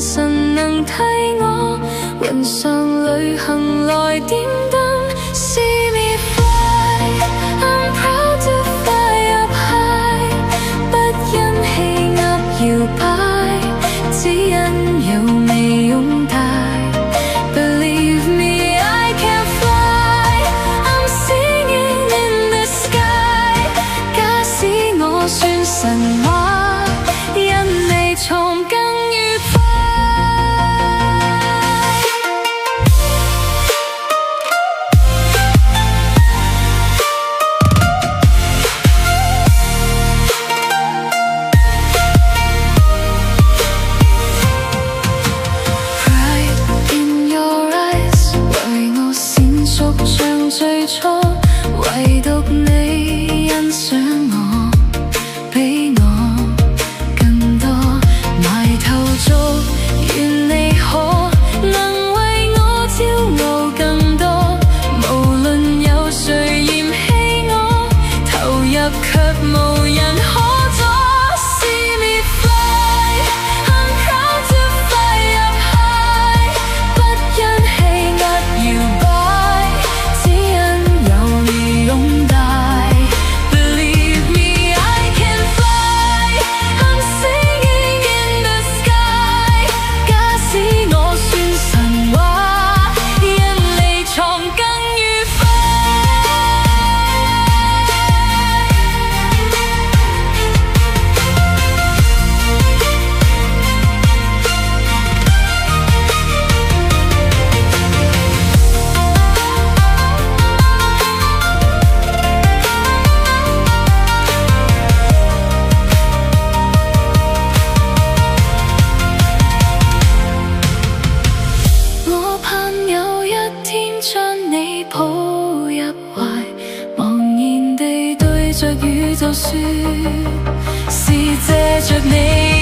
神能替我雲上旅行來點燈。See me fly, I'm proud to fly up high， 不因氣壓搖擺，只因有你擁戴。Believe me, I can fly, I'm singing in the sky。 假使我算神話，因你從更愉快。最初唯獨你欣賞我，比我更多，埋頭做，願你可能為我驕傲更多。無論有誰嫌棄我，投入卻無人可阻。See me fly, I'm proud to fly up high， 不因氣壓搖擺，抱入懷，茫然地對着宇宙說，是借着你。